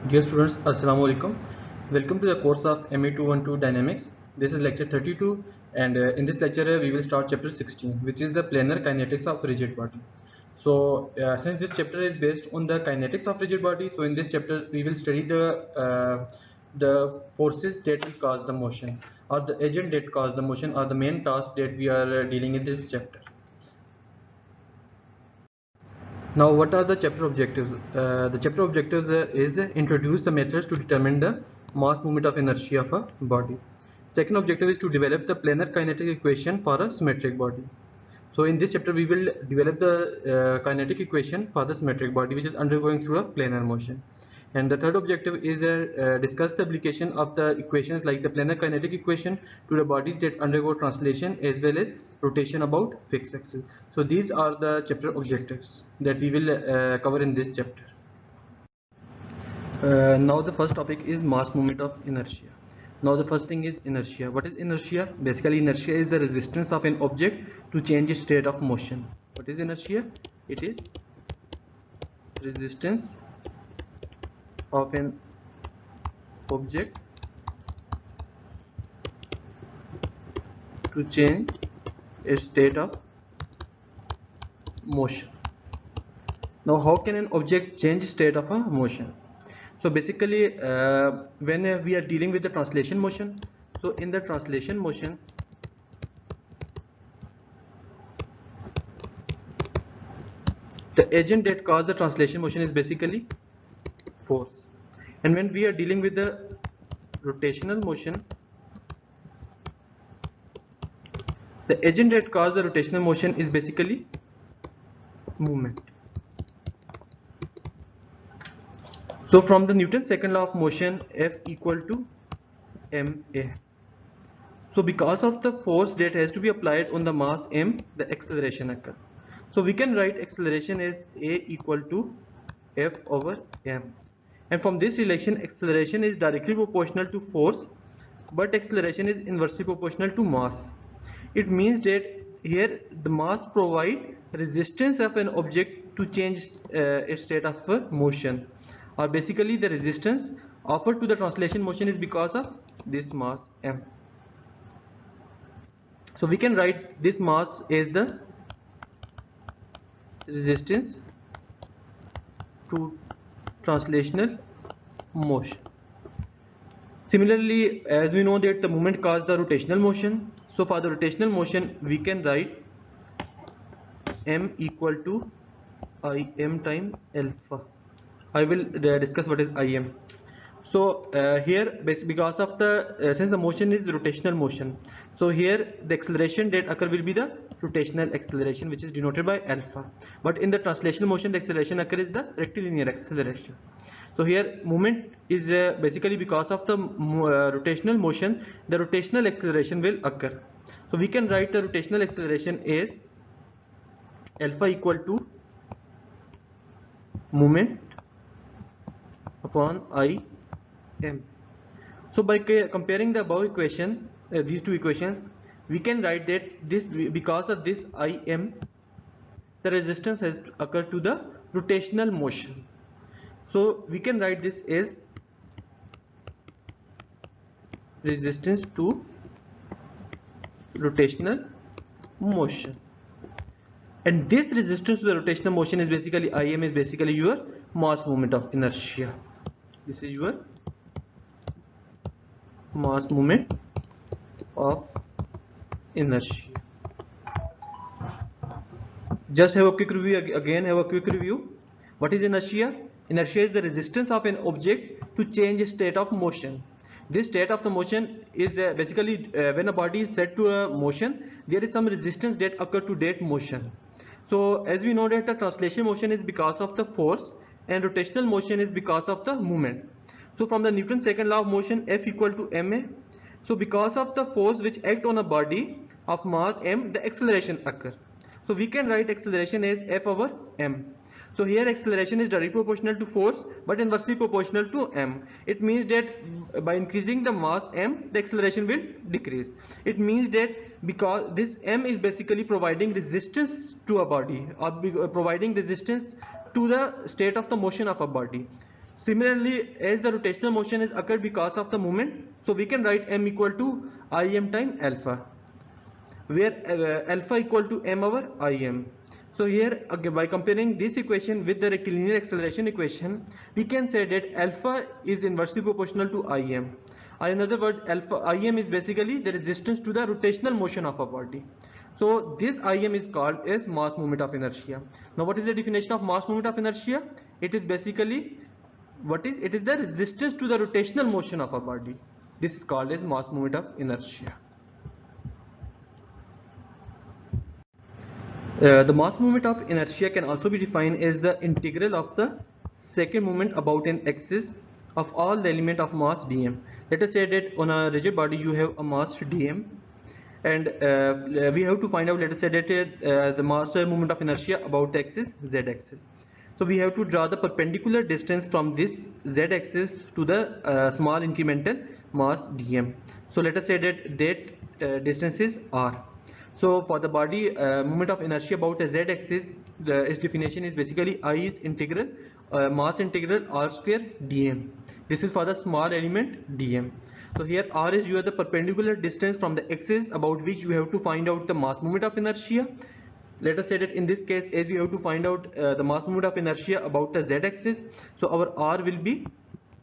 Dear students, Assalamu alaikum. Welcome to the course of ME212 Dynamics. This is lecture 32 and in this lecture we will start chapter 16, which is the planar kinetics of rigid body. So since this chapter is based on the kinetics of rigid body, so in this chapter we will study the forces that will cause the motion, or the agent that cause the motion, or the main task that we are dealing in this chapter. Now, what are the chapter objectives? The chapter objectives is introduce the methods to determine the mass moment of inertia of a body. Second objective is to develop the planar kinetic equation for a symmetric body. So in this chapter, we will develop the kinetic equation for the symmetric body, which is undergoing through a planar motion. And the third objective is discuss the application of the equations like the planar kinetic equation to the bodies that undergo translation as well as rotation about fixed axis. So these are the chapter objectives that we will cover in this chapter. Now the first topic is mass moment of inertia. Now the first thing is inertia. What is inertia? Basically inertia is the resistance of an object to change its state of motion. What is inertia? It is resistance of an object to change its state of motion. Now how can an object change state of a motion? So basically when we are dealing with the translation motion, so in the translation motion the agent that causes the translation motion is basically force, and when we are dealing with the rotational motion, the agent that causes the rotational motion is basically movement. So from the Newton's second law of motion, F equal to ma. So because of the force that has to be applied on the mass m, the acceleration occurs. So we can write acceleration as a equal to F over m. And from this relation, acceleration is directly proportional to force, but acceleration is inversely proportional to mass. It means that here the mass provide resistance of an object to change its state of motion, or basically the resistance offered to the translation motion is because of this mass m. So we can write this mass as the resistance to translational motion. Similarly, as we know that the moment causes the rotational motion, so for the rotational motion we can write m equal to Im times alpha. I will discuss what is Im. So here because of the since the motion is rotational motion, so here the acceleration that occur will be the rotational acceleration, which is denoted by alpha, but in the translational motion the acceleration occur is the rectilinear acceleration. So here movement is basically because of the rotational motion, the rotational acceleration will occur. So we can write the rotational acceleration as alpha equal to moment upon Im. So by comparing the above equation, these two equations, we can write that this because of this Im, the resistance has occurred to the rotational motion. So we can write this as resistance to rotational motion, and this resistance to the rotational motion is basically Im is basically your mass moment of inertia. This is your mass moment of inertia. Just have a quick review again. Have a quick review. What is inertia? Inertia is the resistance of an object to change its state of motion. This state of the motion is basically when a body is set to a motion, there is some resistance that occur to that motion. So as we know that the translation motion is because of the force and rotational motion is because of the movement. So from the Newton's second law of motion, F equal to ma. So because of the force which act on a body of mass m, the acceleration occur. So we can write acceleration as F over m. So here acceleration is directly proportional to force but inversely proportional to m. It means that by increasing the mass m, the acceleration will decrease. It means that because this m is basically providing resistance to a body, or providing resistance to the state of the motion of a body. Similarly, as the rotational motion is occurred because of the movement, so we can write m equal to im time alpha, where alpha equal to m over im. So here again, by comparing this equation with the rectilinear acceleration equation, we can say that alpha is inversely proportional to im, or in other words, alpha im is basically the resistance to the rotational motion of a body. So this im is called as mass moment of inertia. Now what is the definition of mass moment of inertia? It is basically it is the resistance to the rotational motion of a body. This is called as mass moment of inertia. The mass moment of inertia can also be defined as the integral of the second moment about an axis of all the element of mass dm. Let us say that on a rigid body you have a mass dm, and we have to find out, let us say that the mass moment of inertia about the axis z axis. So we have to draw the perpendicular distance from this z axis to the small incremental mass dm. So let us say that distance is r. So for the body moment of inertia about the z-axis, its definition is basically I is integral mass integral r square dm. This is for the small element dm. So here r is the perpendicular distance from the axis about which you have to find out the mass moment of inertia. Let us say that in this case, as we have to find out the mass moment of inertia about the z-axis, so our r will be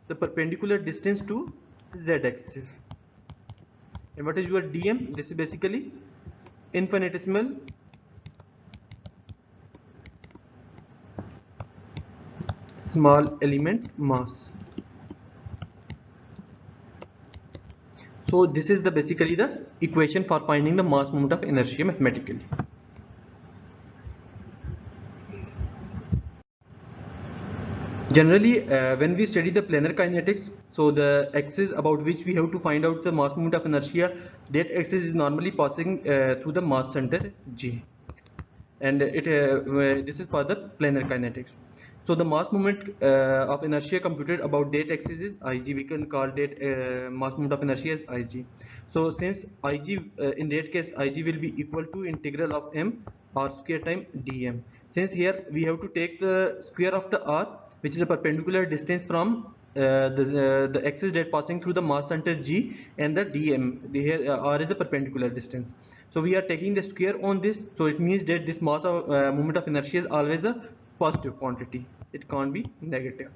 the perpendicular distance to z-axis. And what is your dm? This is basically infinitesimal small element mass. So this is basically the equation for finding the mass moment of inertia mathematically. Generally, when we study the planar kinetics, so the axis about which we have to find out the mass moment of inertia, that axis is normally passing through the mass center G, and this is for the planar kinetics. So the mass moment of inertia computed about that axis is Ig. We can call that mass moment of inertia as Ig. So since Ig, in that case, Ig will be equal to integral of m r square time dm. Since here we have to take the square of the r, which is a perpendicular distance from the axis that passing through the mass center G, and the dm. Here r is a perpendicular distance. So we are taking the square on this. So it means that this mass of moment of inertia is always a positive quantity. It can't be negative.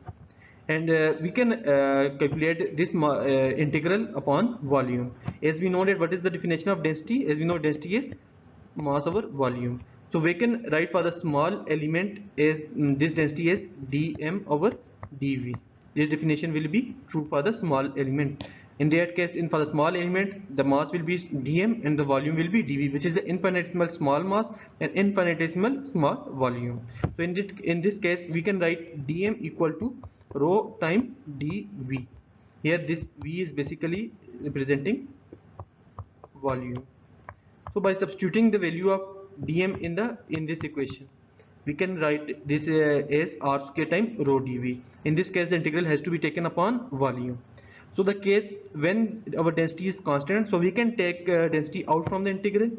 And we can calculate this integral upon volume. As we know that what is the definition of density? As we know, density is mass over volume. So we can write for the small element as this density is dm over dv. This definition will be true for the small element. In that case, for the small element, the mass will be dm and the volume will be dv, which is the infinitesimal small mass and infinitesimal small volume. So in this case, we can write dm equal to rho time dv. Here this v is basically representing volume. So by substituting the value of dm in this equation, we can write this as r square time rho dv. In this case, the integral has to be taken upon volume. So the case when our density is constant, so we can take density out from the integral.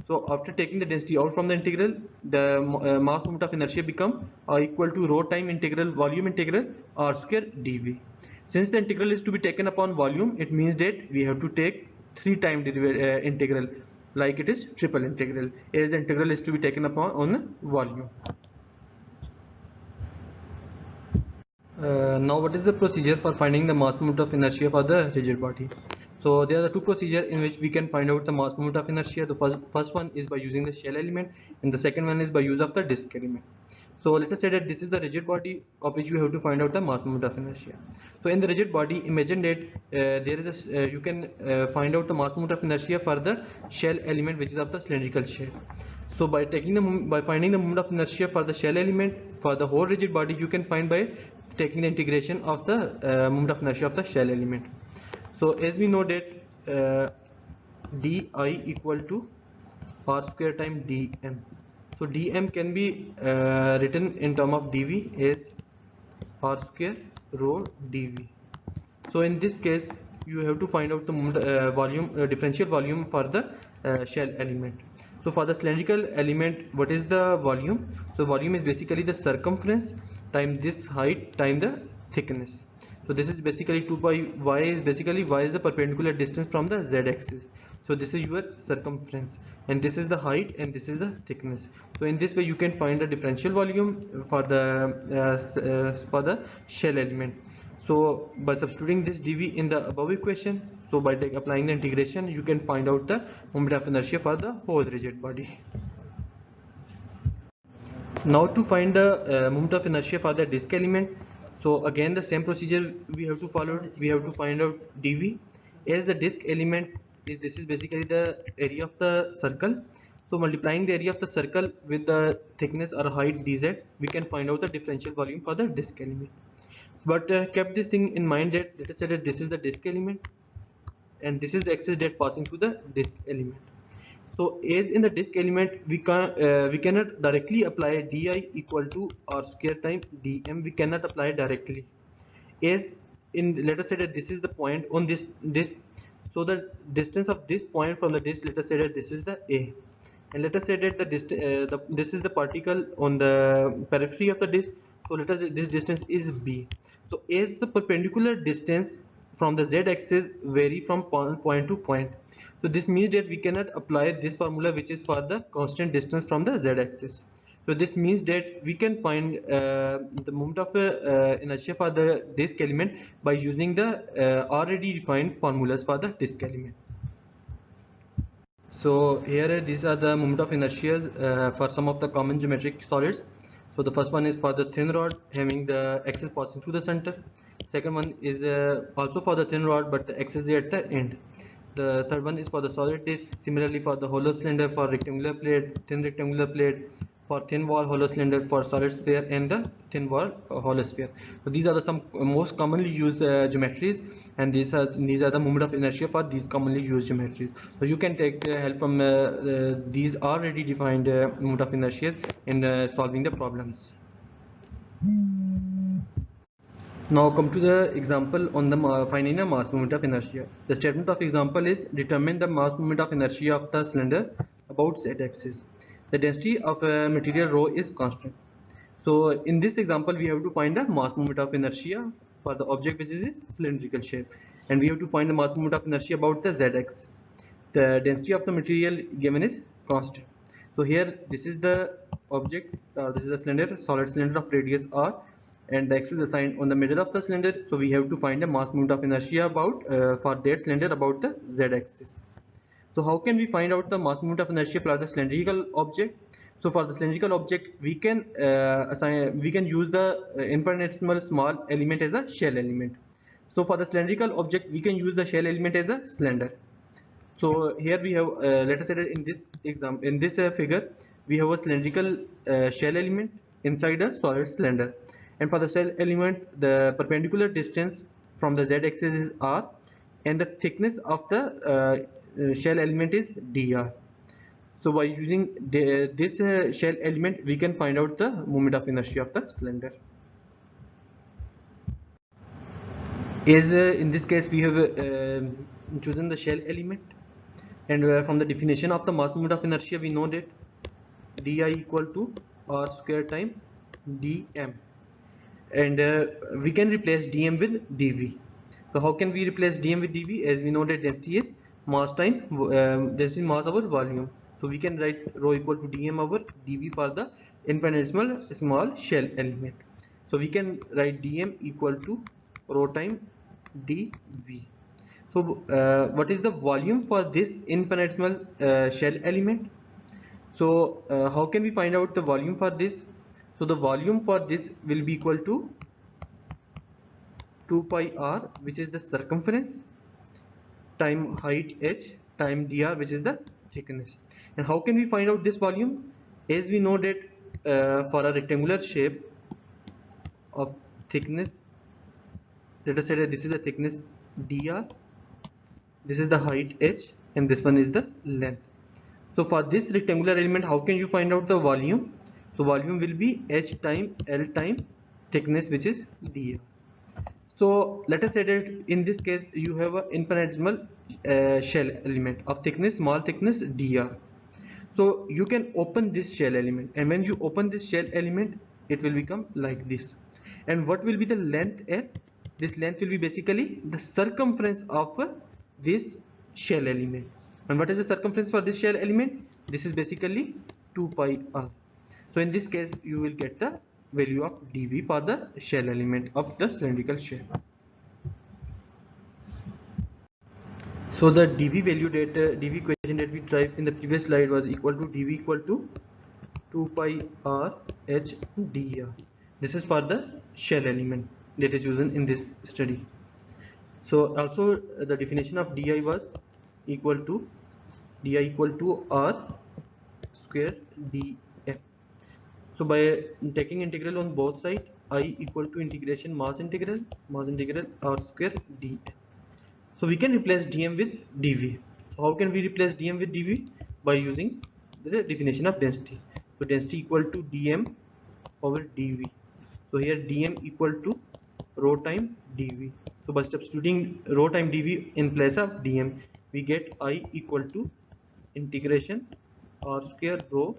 So after taking the density out from the integral, the mass moment of inertia become equal to rho time integral volume integral r square dv. Since the integral is to be taken upon volume, it means that we have to take 3 time integral, like it is triple integral, as the integral is to be taken upon on volume. Now what is the procedure for finding the mass moment of inertia for the rigid body? So there are the two procedures in which we can find out the mass moment of inertia. The first one is by using the shell element, and the second one is by use of the disk element. So let us say that this is the rigid body of which you have to find out the mass moment of inertia. So in the rigid body, imagine that there is you can find out the mass moment of inertia for the shell element, which is of the cylindrical shape. So by finding the moment of inertia for the shell element for the whole rigid body, you can find by taking the integration of the moment of inertia of the shell element. So as we know that di equal to r square time dm. So dm can be written in term of dv as r square rho dv. So in this case, you have to find out the volume differential volume for the shell element. So for the cylindrical element, what is the volume? So volume is basically the circumference times this height times the thickness. So this is basically 2 pi y is basically y is the perpendicular distance from the z axis. So this is your circumference, and this is the height, and this is the thickness. So in this way you can find the differential volume for the shell element. So by substituting this dv in the above equation, so by applying the integration, you can find out the moment of inertia for the whole rigid body. Now to find the moment of inertia for the disk element, so again the same procedure we have to follow. We have to find out dv as the disk element. This is basically the area of the circle. So multiplying the area of the circle with the thickness or height dz, we can find out the differential volume for the disk element. But kept this thing in mind that let us say that this is the disk element, and this is the axis that passing to the disk element. So as in the disk element, we cannot directly apply di equal to r square time dm. We cannot apply directly. As in, let us say that this is the point on this disk. So the distance of this point from the disk, let us say that this is the a, and let us say that this is the particle on the periphery of the disk. So let us say this distance is b. So as the perpendicular distance from the z-axis vary from point to point, so this means that we cannot apply this formula which is for the constant distance from the z-axis. So this means that we can find the moment of inertia for the disk element by using the already defined formulas for the disk element. So here these are the moment of inertia for some of the common geometric solids. So the first one is for the thin rod having the axis passing through the center. Second one is also for the thin rod, but the axis is at the end. The third one is for the solid disk. Similarly for the hollow cylinder, for rectangular plate, thin rectangular plate, for thin wall hollow cylinder, for solid sphere, and the thin wall hollow sphere. So these are the some most commonly used geometries, and these are the moment of inertia for these commonly used geometries. So you can take help from these already defined moment of inertia in solving the problems. Now come to the example on the finding the mass moment of inertia. The statement of example is determine the mass moment of inertia of the cylinder about z-axis. The density of a material rho is constant. So in this example we have to find the mass moment of inertia for the object which is a cylindrical shape, and we have to find the mass moment of inertia about the z-axis. The density of the material given is constant. So here this is the object, this is the cylinder, solid cylinder of radius r, and the axis assigned on the middle of the cylinder. So we have to find the mass moment of inertia about for that cylinder about the z-axis. So how can we find out the mass moment of inertia for the cylindrical object? So for the cylindrical object, we can use the infinitesimal small element as a shell element. So for the cylindrical object, we can use the shell element as a cylinder. So here we have let us say that in this figure we have a cylindrical shell element inside a solid cylinder, and for the shell element the perpendicular distance from the z-axis is r, and the thickness of the shell element is dr. So by using this shell element, we can find out the moment of inertia of the cylinder. As in this case we have chosen the shell element, and from the definition of the mass moment of inertia we know that di equal to r square time dm, and we can replace dm with dv. So how can we replace dm with dv? As we know that density is mass time density mass over volume. So we can write rho equal to dm over dv for the infinitesimal small shell element. So we can write dm equal to rho time dv. So what is the volume for this infinitesimal shell element? So how can we find out the volume for this? So the volume for this will be equal to 2 pi r, which is the circumference, time height h time dr, which is the thickness. And how can we find out this volume? As we know that for a rectangular shape of thickness, let us say that this is the thickness dr, this is the height h, and this one is the length. So for this rectangular element, how can you find out the volume? So volume will be h time l time thickness, which is dr. So let us say that in this case you have an infinitesimal shell element of thickness, small thickness dr. So you can open this shell element, and when you open this shell element, it will become like this. And what will be the length L? This length will be basically the circumference of this shell element. And what is the circumference for this shell element? This is basically 2 pi r. So in this case you will get the value of dV for the shell element of the cylindrical shell. So the dV value that dV equation that we tried in the previous slide was equal to dV equal to 2 pi r h dr. This is for the shell element that is used in this study. So also the definition of di was equal to r square df. So by taking integral on both sides, I equal to integration mass integral r square df. So we can replace dm with dv. So how can we replace dm with dv? By using the definition of density. So density equal to dm over dv. So here dm equal to rho time dv. So by substituting rho time dv in place of dm, we get I equal to integration r square rho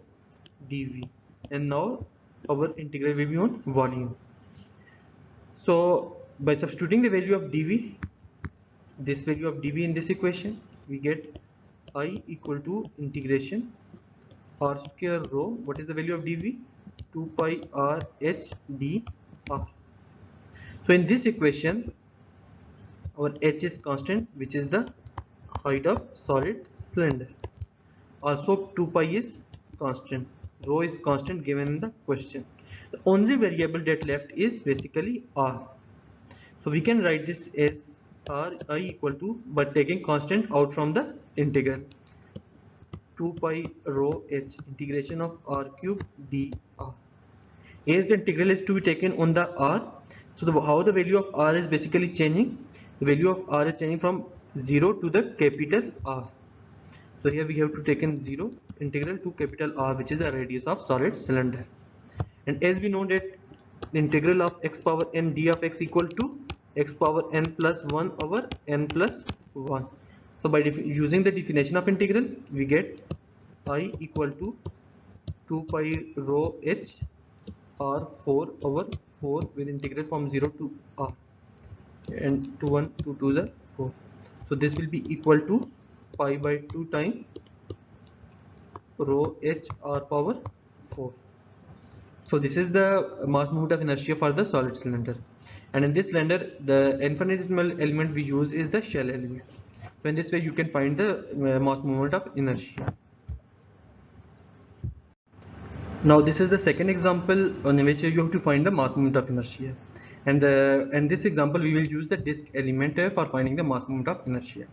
dv. And now our integral will be on volume. So by substituting the value of dv, this value of dv in this equation, we get I equal to integration r square rho. What is the value of dv? 2 pi r h dr. So in this equation, our h is constant, which is the height of solid cylinder. Also 2 pi is constant, rho is constant given in the question. The only variable that left is basically r. So we can write this as r I equal to, by taking constant out from the integral, 2 pi rho h integration of r cube dr. As the integral is to be taken on the r, so how the value of r is basically changing? The value of r is changing from 0 to the capital R. So here we have to take in 0 integral to capital R, which is the radius of solid cylinder. And as we know that the integral of x power n d of x equal to x power n plus 1 over n plus 1. So by using the definition of integral, we get I equal to 2 pi rho h r4 over 4 with integral from 0 to r and to 1 to the 4. So this will be equal to pi by 2 times rho h r power 4. So this is the mass moment of inertia for the solid cylinder. And in this cylinder, the infinitesimal element we use is the shell element. So in this way you can find the mass moment of inertia. Now this is the second example on which you have to find the mass moment of inertia. And in this example we will use the disk element for finding the mass moment of inertia.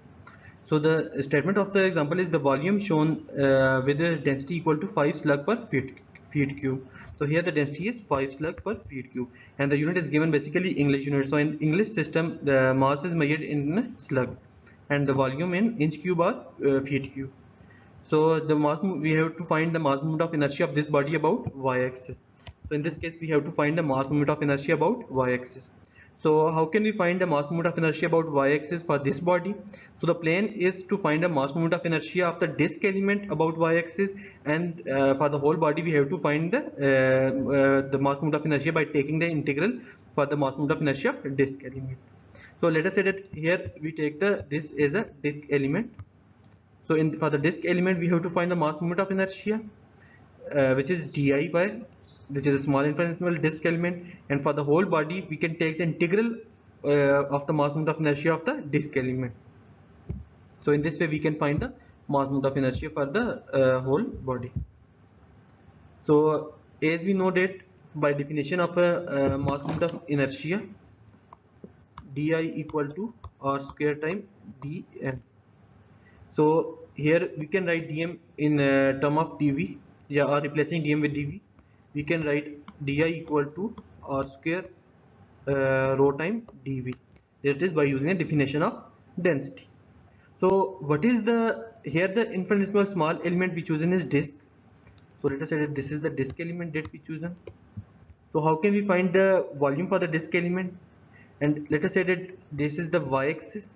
So the statement of the example is the volume shown with the density equal to 5 slug per feet cube. So here the density is 5 slug per feet cube, and the unit is given basically English unit. So in English system, the mass is measured in slug and the volume in inch cube or feet cube. So the mass, we have to find the mass moment of inertia of this body about y-axis. So in this case we have to find the mass moment of inertia about y-axis. So how can we find the mass moment of inertia about y-axis for this body? So the plan is to find the mass moment of inertia of the disk element about y-axis, and for the whole body we have to find the mass moment of inertia by taking the integral for the mass moment of inertia of the disk element. So let us say that here we take this as a disk element. So for the disk element we have to find the mass moment of inertia, which is diy, which is a small infinitesimal disk element, and for the whole body we can take the integral of the mass moment of inertia of the disk element. So in this way we can find the mass moment of inertia for the whole body. So as we know that by definition of a mass moment of inertia, di equal to r square times dm. So here we can write dm in term of dv, or replacing dm with dv. We can write di equal to r square rho time dv. That is by using a definition of density. So what is here the infinitesimal small element we chosen is disk. So let us say that this is the disk element that we chosen. So how can we find the volume for the disk element? And let us say that this is the y-axis,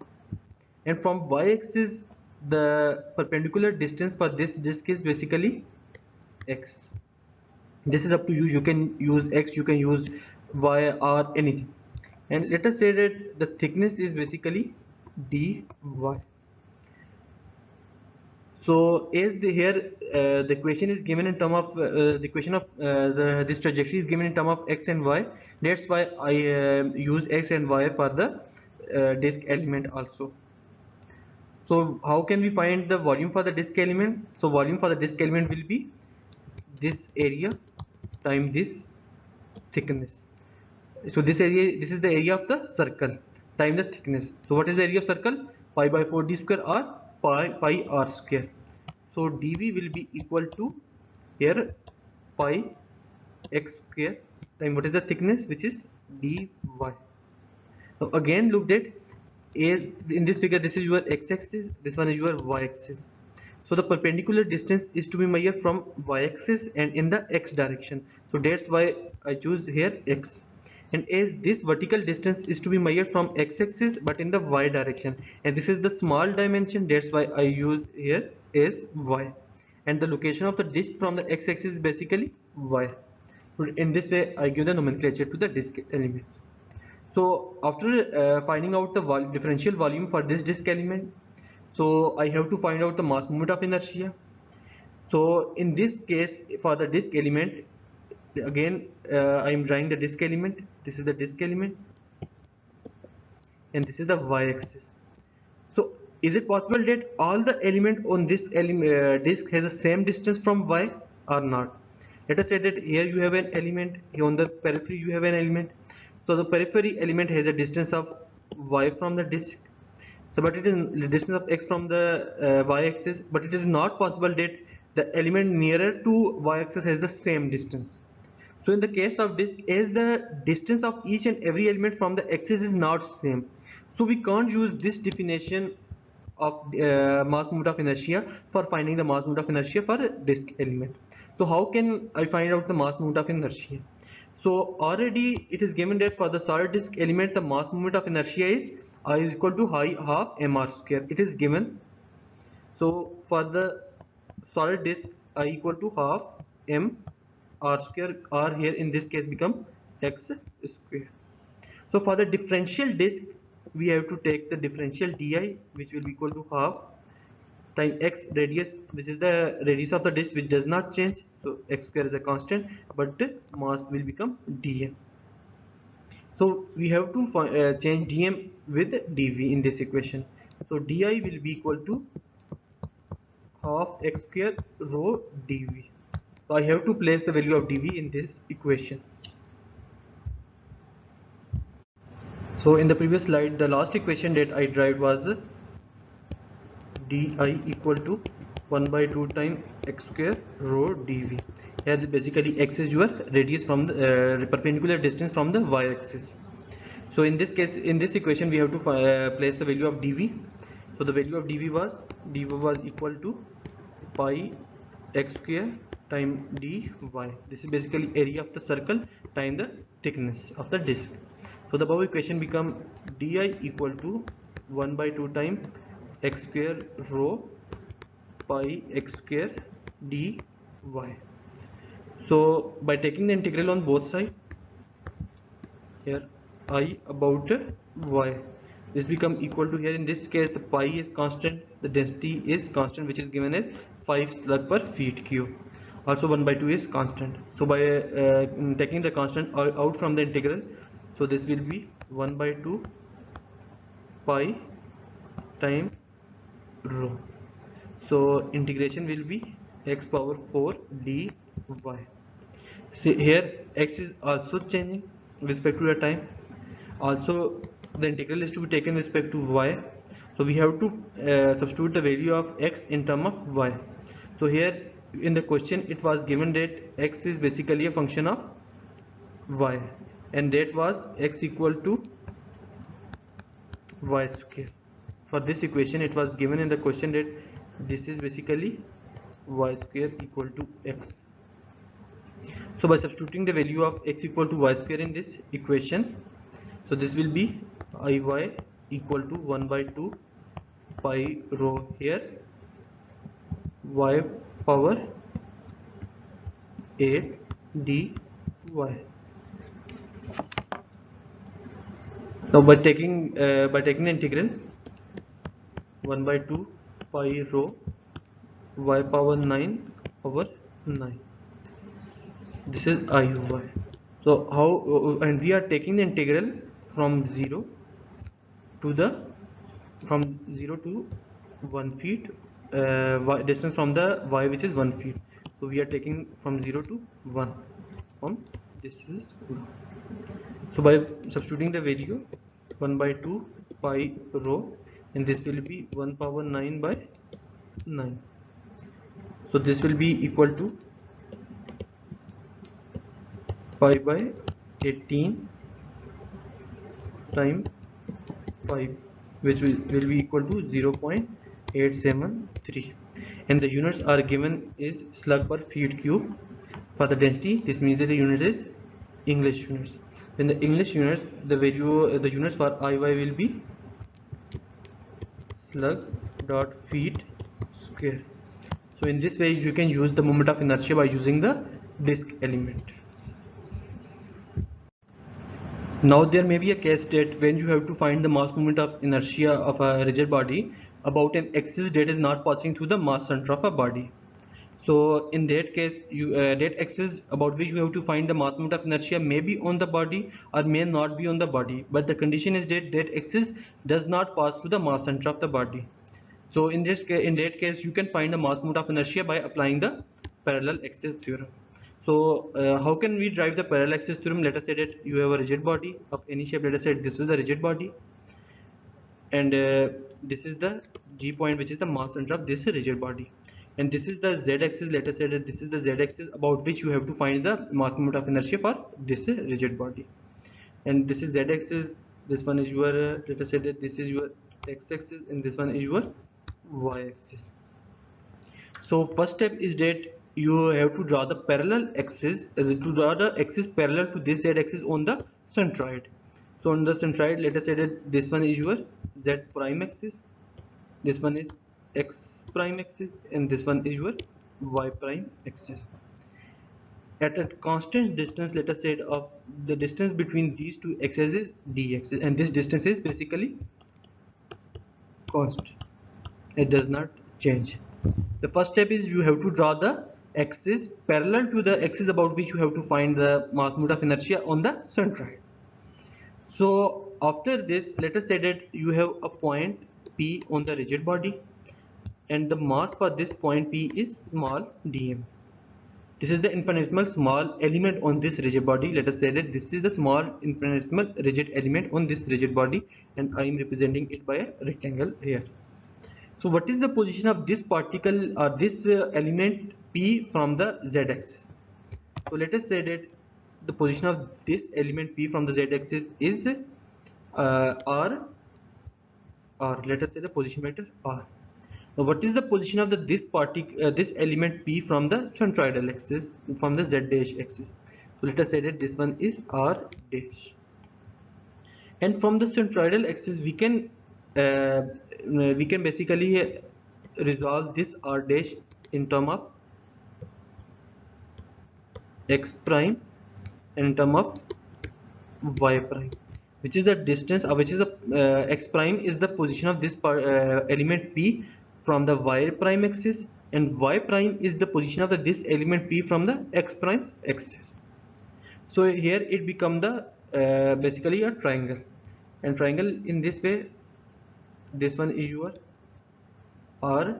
and from y-axis the perpendicular distance for this disk is basically x. This is up to you. You can use x, you can use y or anything. And let us say that the thickness is basically dy. So as the here the equation is given in term of the equation of this trajectory is given in term of x and y. That's why I use x and y for the disk element also. So how can we find the volume for the disk element? So volume for the disk element will be this area times this thickness. So this area, this is the area of the circle times the thickness. So what is the area of circle? Pi by 4 d square or pi r square. So dv will be equal to here pi x square times what is the thickness, which is dy. Now again look that as in this figure, this is your x-axis, this one is your y-axis. So the perpendicular distance is to be measured from y-axis and in the x direction. So that's why I choose here x. And as this vertical distance is to be measured from x-axis but in the y direction, and this is the small dimension, that's why I use here as y. And the location of the disk from the x-axis is basically y. So in this way I give the nomenclature to the disk element. So after finding out the differential volume for this disk element, so I have to find out the mass moment of inertia. So in this case, for the disk element, again I am drawing the disk element. This is the disk element and this is the y-axis. So is it possible that all the element on this disk has the same distance from y or not? Let us say that here you have an element, here on the periphery you have an element. So the periphery element has a distance of y from the disk. So but it is the distance of x from the y-axis, but it is not possible that the element nearer to y-axis has the same distance. So in the case of disk, as the distance of each and every element from the axis is not same, so we can't use this definition of mass moment of inertia for finding the mass moment of inertia for a disk element. So how can I find out the mass moment of inertia? So already it is given that for the solid disk element the mass moment of inertia is I is equal to half mr square. It is given. So for the solid disk I equal to half m r square, r here in this case become x square. So for the differential disk we have to take the differential di, which will be equal to half time x radius, which is the radius of the disk, which does not change. So x square is a constant, but the mass will become dm. So we have to change dm with dv in this equation. So di will be equal to half x square rho dv. So I have to place the value of dv in this equation. So in the previous slide, the last equation that I derived was di equal to 1 by 2 times x square rho dv. Here basically x is your radius from the perpendicular distance from the y-axis. So in this case, in this equation, we have to place the value of dv. So the value of dv was equal to pi x square times dy. This is basically area of the circle times the thickness of the disk. So the above equation become di equal to 1 by 2 times x square rho pi x square dy. So by taking the integral on both sides, here I about y, this become equal to, here in this case the pi is constant, the density is constant, which is given as 5 slug per feet cube. Also 1 by 2 is constant. So by taking the constant out from the integral, so this will be 1 by 2 pi time rho. So integration will be x power 4 dy. See here x is also changing with respect to the time. Also the integral is to be taken with respect to y. So we have to substitute the value of x in term of y. So here in the question it was given that x is basically a function of y, and that was x equal to y square. For this equation it was given in the question that this is basically y square equal to x. So by substituting the value of x equal to y square in this equation, so this will be iy equal to 1 by 2 pi rho, here y power 8 dy. Now by taking the integral 1 by 2 pi rho y power 9 over 9, this is I u y. So how and we are taking the integral from 0 to the from 0 to 1 feet, distance from the y which is 1 feet. So we are taking from 0 to 1, from this is 1. So by substituting the value 1 by 2 pi rho, and this will be 1 power 9 by 9. So this will be equal to pi by 18 times 5, which will be equal to 0.873, and the units are given is slug per feet cube. For the density, this means that the unit is English units. In the English units, the units for IY will be slug dot feet square. So in this way you can use the moment of inertia by using the disk element. Now there may be a case that when you have to find the mass moment of inertia of a rigid body about an axis that is not passing through the mass center of a body. So in that case, that axis about which you have to find the mass moment of inertia may be on the body or may not be on the body, but the condition is that that axis does not pass through the mass center of the body. So in that case, you can find the mass moment of inertia by applying the parallel axis theorem. So how can we derive the parallel axis theorem? Let us say that you have a rigid body of any shape. Let us say this is the rigid body, and this is the G point, which is the mass center of this rigid body, and this is the z-axis. Let us say that this is the z-axis about which you have to find the mass moment of inertia for this rigid body, and this is z-axis. This one is your let us say that this is your x-axis, and this one is your y-axis. So first step is that you have to draw the parallel axis, to draw the axis parallel to this z-axis on the centroid. So on the centroid, let us say that this one is your z prime axis, this one is x prime axis, and this one is your y prime axis. At a constant distance, let us say of the distance between these two axes is d-axis, and this distance is basically constant. It does not change. The first step is you have to draw the axis parallel to the axis about which you have to find the mass moment of inertia on the centroid. So after this, let us say that you have a point P on the rigid body, and the mass for this point P is small dm. This is the infinitesimal small element on this rigid body. Let us say that this is the small infinitesimal rigid element on this rigid body, and I am representing it by a rectangle here. So what is the position of this particle or this element P from the z-axis? So let us say that the position of this element P from the z-axis is r, or let us say the position vector r. Now what is the position of this element P from the centroidal axis, from the z dash axis? So let us say that this one is r dash, and from the centroidal axis we can basically resolve this r dash in term of x prime and in term of y prime, which is the distance, which is the x prime is the position of this element P from the y prime axis, and y prime is the position of this element P from the x prime axis. So here it become the basically a triangle, and triangle in this way, this one is your r,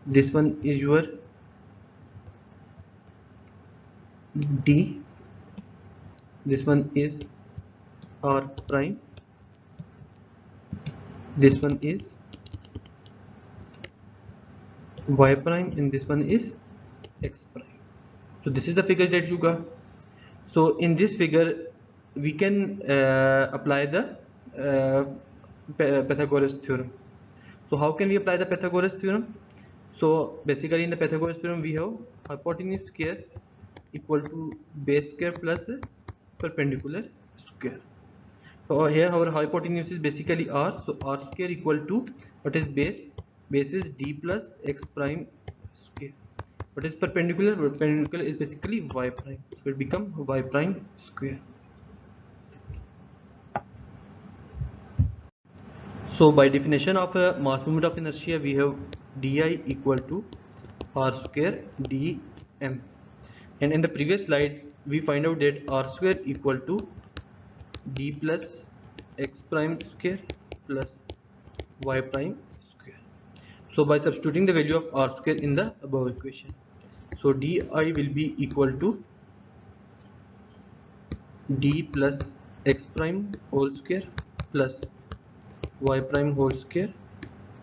this one is your d, this one is r prime, this one is y prime, and this one is x prime. So this is the figure that you got. So in this figure we can apply the Pythagoras theorem. So how can we apply the Pythagoras theorem? So basically in the Pythagoras theorem we have hypotenuse square equal to base square plus perpendicular square. So here our hypotenuse is basically r, so r square equal to what is base? Base is d plus x prime square. What is perpendicular? Perpendicular is basically y prime, so it become y prime square. So by definition of a mass moment of inertia, we have di equal to r square dm, and in the previous slide we find out that r square equal to d plus x prime square plus y prime square. So by substituting the value of r square in the above equation, so di will be equal to d plus x prime whole square plus y prime whole square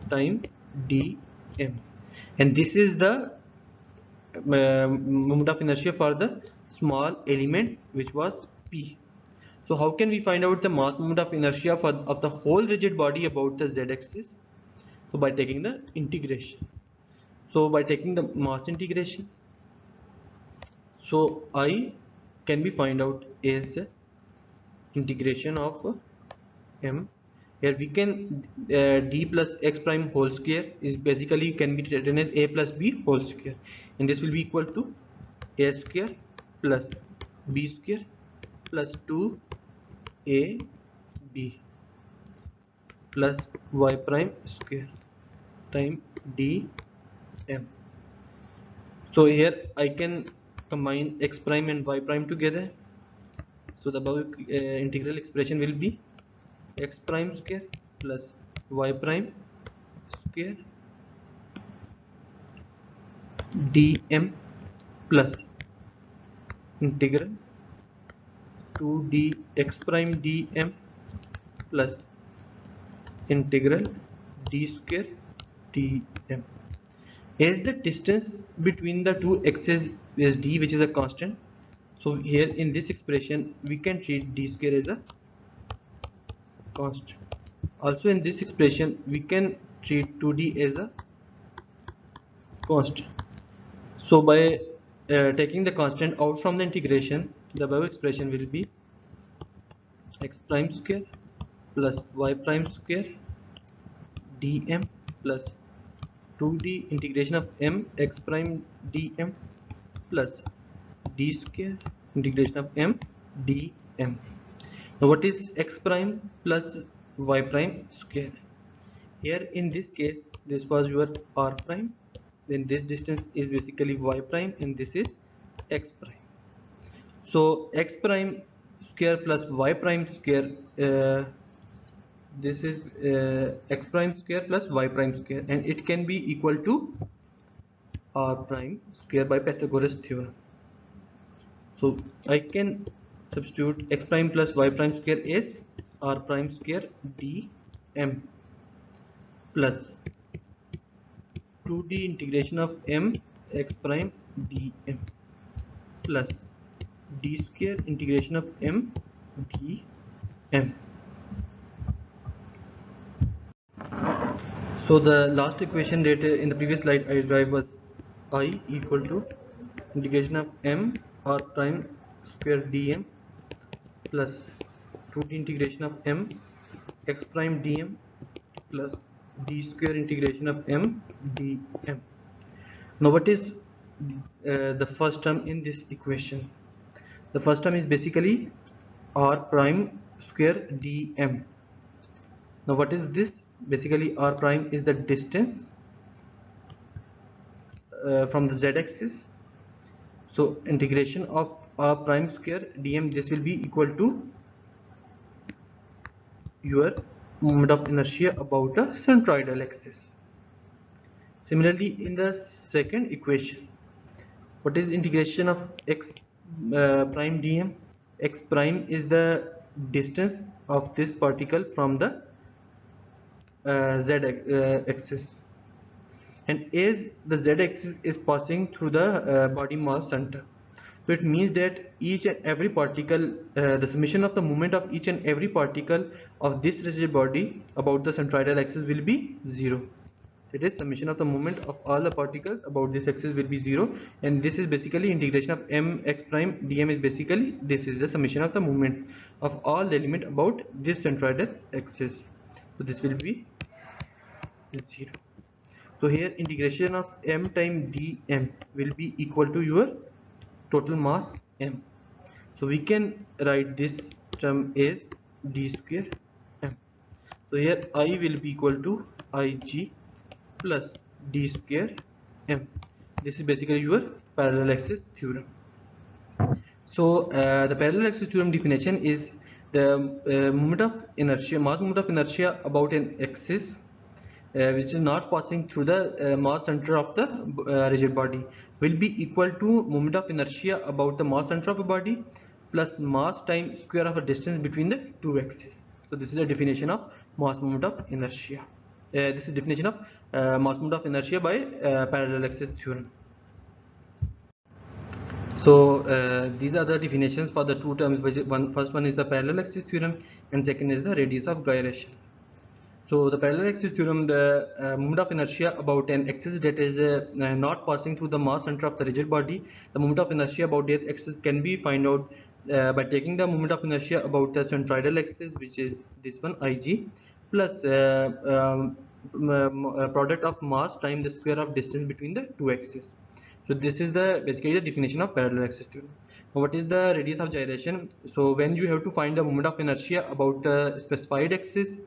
time dm, and this is the moment of inertia for the small element which was p. So how can we find out the mass moment of inertia of the whole rigid body about the z-axis? So by taking the integration. So by taking the mass integration, so I can be find out as integration of m. Here we can d plus x prime whole square is basically can be written as a plus b whole square, and this will be equal to a square plus b square plus 2ab plus y prime square time dm. So here I can combine x prime and y prime together. So the above integral expression will be x prime square plus y prime square dm plus integral 2d x prime dm plus integral d square dm. As the distance between the two axes is d, which is a constant, so here in this expression we can treat d square as a constant. Also in this expression we can treat 2d as a constant. So by taking the constant out from the integration, the above expression will be x prime square plus y prime square dm plus 2d integration of m x prime dm plus d square integration of m dm. Now what is x prime plus y prime square? Here in this case this was your r prime, then this distance is basically y prime, and this is x prime. So x prime square plus y prime square, this is x prime square plus y prime square, and it can be equal to r prime square by Pythagoras theorem. So I can substitute x prime plus y prime square as r prime square dm plus 2d integration of m x prime dm plus d square integration of m dm. So the last equation that in the previous slide I derived was I equal to integration of m r prime square dm plus 2d integration of m x prime dm plus d square integration of m dm. Now what is the first term in this equation? The first term is basically r prime square dm. Now what is this? Basically r prime is the distance from the z-axis. So integration of r prime square dm, this will be equal to your moment of inertia about the centroidal axis. Similarly in the second equation, what is integration of x prime dm? X prime is the distance of this particle from the z-axis, and as the z-axis is passing through the body mass center, so it means that each and every particle, the summation of the moment of each and every particle of this rigid body about the centroidal axis will be 0. It is summation of the moment of all the particles about this axis will be 0, and this is basically integration of m x prime dm is basically this is the summation of the moment of all the element about this centroidal axis. So this will be 0. So here integration of m time dm will be equal to your total mass m. So we can write this term as d square m. So here I will be equal to Ig plus d square m. This is basically your parallel axis theorem. So the parallel axis theorem definition is the moment of inertia, mass moment of inertia about an axis which is not passing through the mass center of the rigid body will be equal to moment of inertia about the mass center of a body plus mass times square of a distance between the two axes. So this is the definition of mass moment of inertia. This is definition of mass moment of inertia by parallel axis theorem. So these are the definitions for the two terms. First one is the parallel axis theorem, and second is the radius of gyration. So the parallel axis theorem, the moment of inertia about an axis that is not passing through the mass center of the rigid body, the moment of inertia about that axis can be found out by taking the moment of inertia about the centroidal axis, which is this one Ig, plus product of mass times the square of distance between the two axes. So this is the basically the definition of parallel axis theorem. Now what is the radius of gyration? So when you have to find the moment of inertia about the specified axis,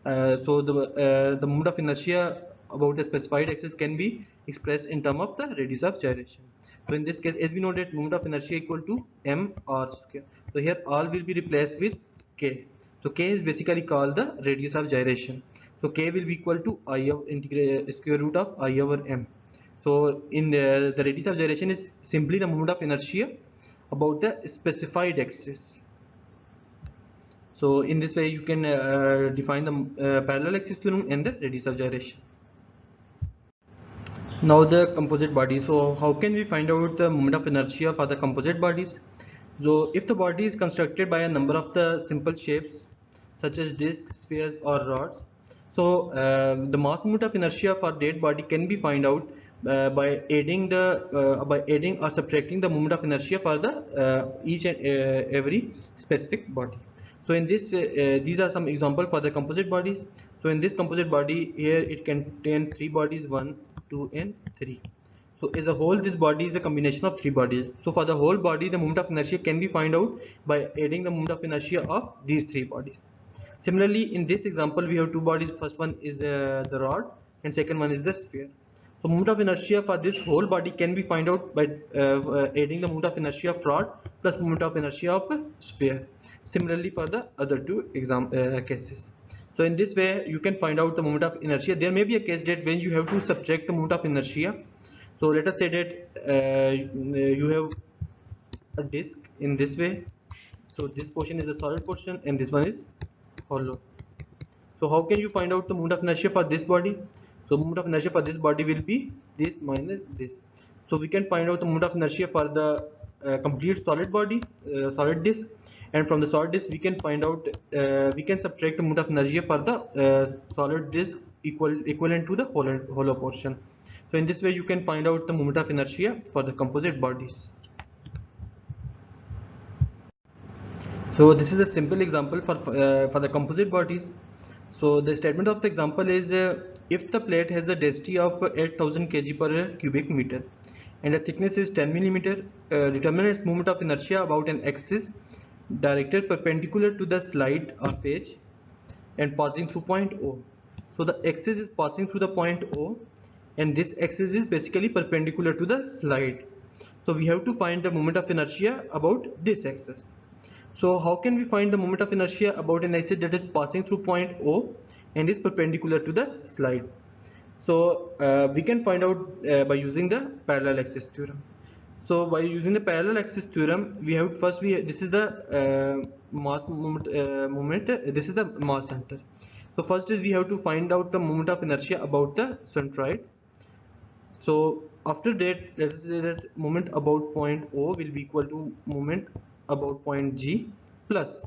so the moment of inertia about the specified axis can be expressed in terms of the radius of gyration. So in this case, as we know that moment of inertia equal to m r square. So here all will be replaced with k. So k is basically called the radius of gyration. So k will be equal to I of square root of I over m. So in the radius of gyration is simply the moment of inertia about the specified axis. So in this way you can define the parallel axis theorem and the radius of gyration. Now the composite body. So how can we find out the moment of inertia for the composite bodies? So if the body is constructed by a number of the simple shapes such as discs, spheres or rods, so the mass moment of inertia for that body can be found out by adding or subtracting the moment of inertia for the each and every specific body. So in this these are some examples for the composite bodies. So in this composite body here it contains three bodies, 1, 2 and 3. So as a whole this body is a combination of three bodies. So for the whole body the moment of inertia can be found out by adding the moment of inertia of these three bodies. Similarly in this example we have two bodies. First one is the rod and second one is the sphere. So moment of inertia for this whole body can be found out by adding the moment of inertia of rod plus moment of inertia of sphere. Similarly for the other two cases. So in this way you can find out the moment of inertia. There may be a case that when you have to subtract the moment of inertia. So let us say that you have a disk in this way. So this portion is a solid portion and this one is hollow. So how can you find out the moment of inertia for this body? So moment of inertia for this body will be this minus this. So we can find out the moment of inertia for the complete solid body, solid disk, and from the solid disk we can find out we can subtract the moment of inertia for the solid disk equivalent to the hollow portion. So in this way you can find out the moment of inertia for the composite bodies. So this is a simple example for the composite bodies. So the statement of the example is if the plate has a density of 8000 kg per cubic meter and the thickness is 10 millimeter, determine its moment of inertia about an axis directed perpendicular to the slide or page and passing through point O. So the axis is passing through the point O and this axis is basically perpendicular to the slide. So we have to find the moment of inertia about this axis. So how can we find the moment of inertia about an axis that is passing through point O and is perpendicular to the slide? So we can find out by using the parallel axis theorem. So by using the parallel axis theorem, we have first this is the mass moment. This is the mass center. So first is we have to find out the moment of inertia about the centroid. So after that, let us say that moment about point O will be equal to moment about point G plus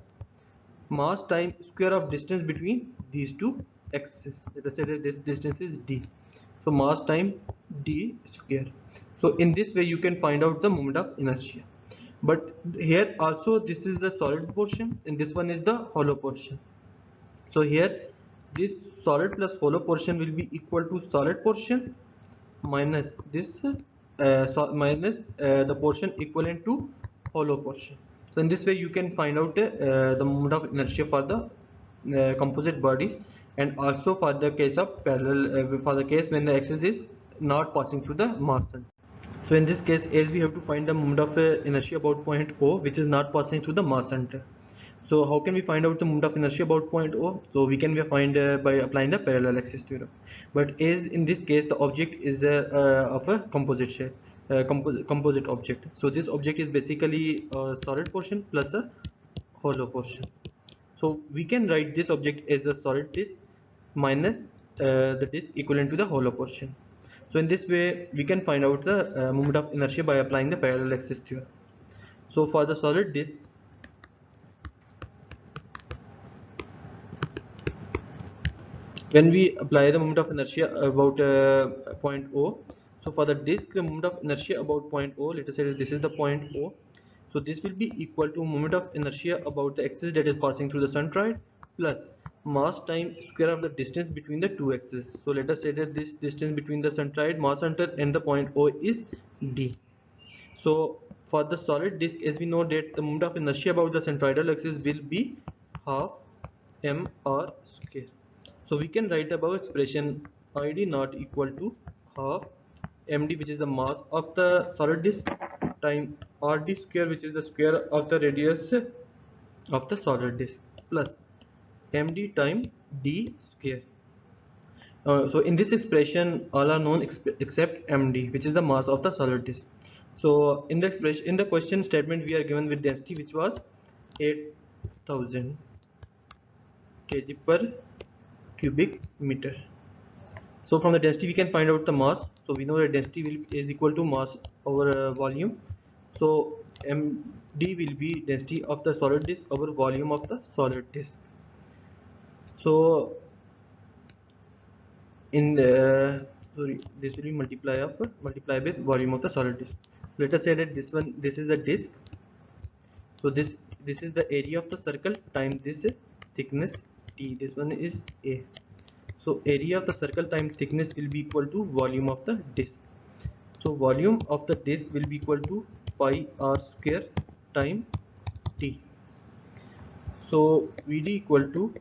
mass times square of distance between these two axes. Let us say that this distance is d. So mass times d square. So in this way you can find out the moment of inertia. But here also this is the solid portion and this one is the hollow portion. So here this solid plus hollow portion will be equal to solid portion minus this minus the portion equivalent to hollow portion. So in this way you can find out the moment of inertia for the composite bodies, and also for the case of parallel for the case when the axis is not passing through the mass center. So in this case, as we have to find the moment of inertia about point O, which is not passing through the mass center. So how can we find out the moment of inertia about point O? So we can find by applying the parallel axis theorem. But as in this case, the object is of a composite shape, composite object. So this object is basically a solid portion plus a hollow portion. So we can write this object as a solid disk minus the disk equivalent to the hollow portion. So in this way, we can find out the moment of inertia by applying the parallel axis theorem. So for the solid disk, when we apply the moment of inertia about point O, so for the disk, the moment of inertia about point O, let us say this is the point O. So this will be equal to moment of inertia about the axis that is passing through the centroid plus mass time square of the distance between the two axes. So let us say that this distance between the centroid, mass center and the point O is d. So for the solid disk, as we know that the moment of inertia about the centroidal axis will be half mr square. So we can write above expression id not equal to half md, which is the mass of the solid disk, time rd square, which is the square of the radius of the solid disk, plus md time d square. So in this expression, all are known except md, which is the mass of the solid disk. So in the expression, in the question statement, we are given with density which was 8000 kg per cubic meter. So from the density we can find out the mass. So we know that density is equal to mass over volume. So md will be density of the solid disk over volume of the solid disk. So in the this will be multiply with volume of the solid disk. Let us say that this is the disk. So this is the area of the circle times this thickness t. This one is a. So area of the circle times thickness will be equal to volume of the disk. So volume of the disk will be equal to pi r square time t. So Vd equal to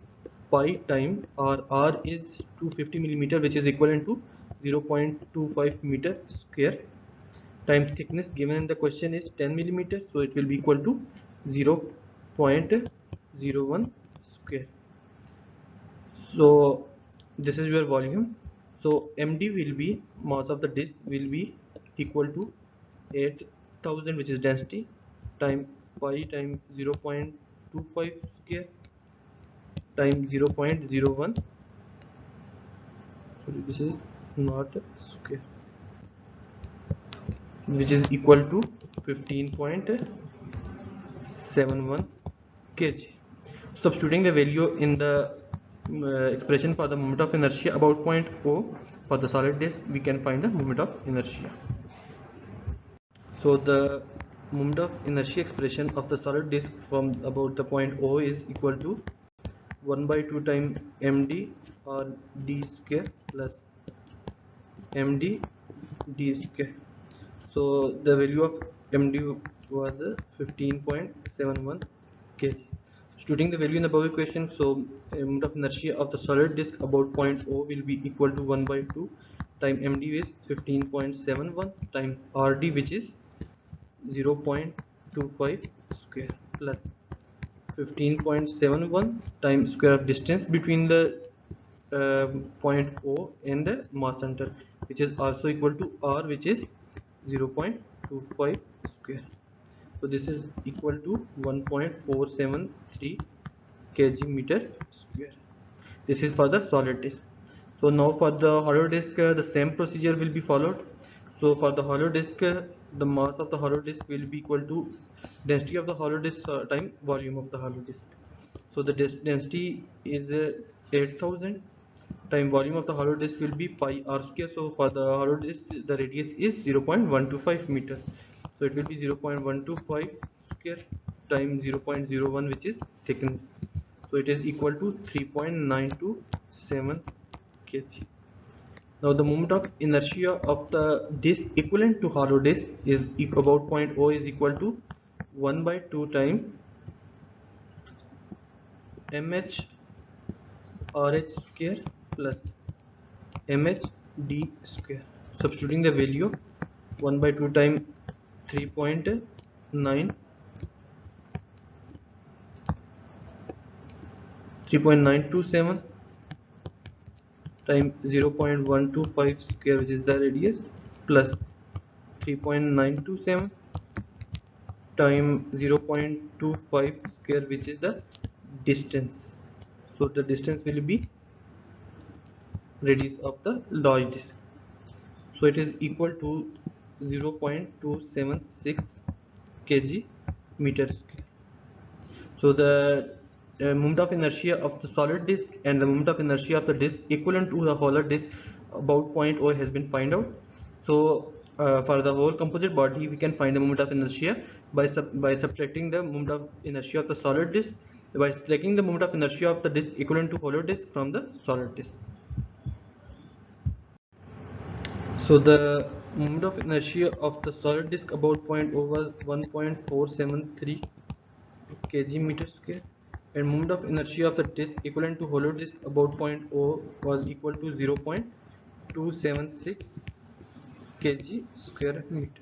pi time r is 250 millimeter, which is equivalent to 0.25 meter square, time thickness given in the question is 10 millimeter, so it will be equal to 0.01 square. So this is your volume. So md will be mass of the disk will be equal to 8000, which is density, time pi time 0.25 square time 0.01. Sorry, this is not square, which is equal to 15.71 kg. Substituting the value in the expression for the moment of inertia about point O for the solid disk, we can find the moment of inertia. So the moment of inertia expression of the solid disk from about the point O is equal to 1/2 time md or d square plus md d square. So the value of md was 15.71 kg. Substituting the value in the above equation, so moment of inertia of the solid disk about point O will be equal to 1/2 time md is 15.71 time rd, which is 0.25 square, plus 15.71 times square of distance between the point O and the mass center, which is also equal to r, which is 0.25 square. So this is equal to 1.473 kg meter square. This is for the solid disk. So now for the hollow disk, the same procedure will be followed. So for the hollow disk, the mass of the hollow disk will be equal to density of the hollow disk time volume of the hollow disk. So the density is 8000 time volume of the hollow disk will be pi r square. So for the hollow disk, the radius is 0.125 meter. So it will be 0.125 square times 0.01, which is thickness. So it is equal to 3.927 kg. Now the moment of inertia of the disk equivalent to hollow disk is about point O is equal to 1/2 time mh RH square plus mh d square. Substituting the value 1 by 2 times 3.9 3.927 times 0.125 square, which is the radius, plus 3.927 times 0.25 square, which is the distance. So the distance will be radius of the large disk. So it is equal to 0.276 kg meter square. So the moment of inertia of the solid disk and the moment of inertia of the disk equivalent to the hollow disk about point O has been found out. So for the whole composite body, we can find the moment of inertia by subtracting the moment of inertia of the solid disk, by taking the moment of inertia of the disk equivalent to hollow disk from the solid disk. So the moment of inertia of the solid disk about point O was 1.473 kg meter square, and moment of inertia of the disk equivalent to hollow disk about point O was equal to 0.276 kg square meter.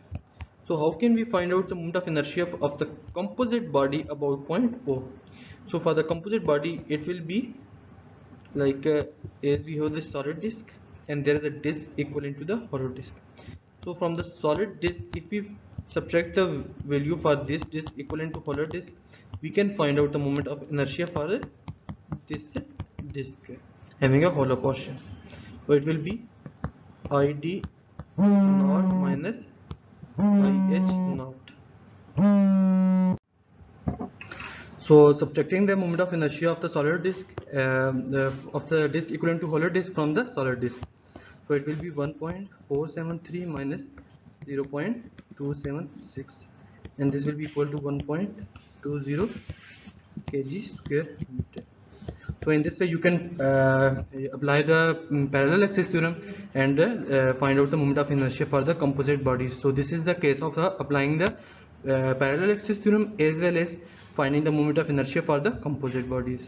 So how can we find out the moment of inertia of the composite body about point O? So for the composite body, it will be like as we have this solid disk and there is a disk equivalent to the hollow disk. So from the solid disk, if we subtract the value for this disk equivalent to hollow disk, we can find out the moment of inertia for this disk having a hollow portion. So it will be id naught minus ih naught. So subtracting the moment of inertia of the solid disk of the disk equivalent to hollow disk from the solid disk. So it will be 1.473 minus 0.276, and this will be equal to 1.20 kg square meter. So in this way you can apply the parallel axis theorem and find out the moment of inertia for the composite bodies. So this is the case of applying the parallel axis theorem as well as finding the moment of inertia for the composite bodies.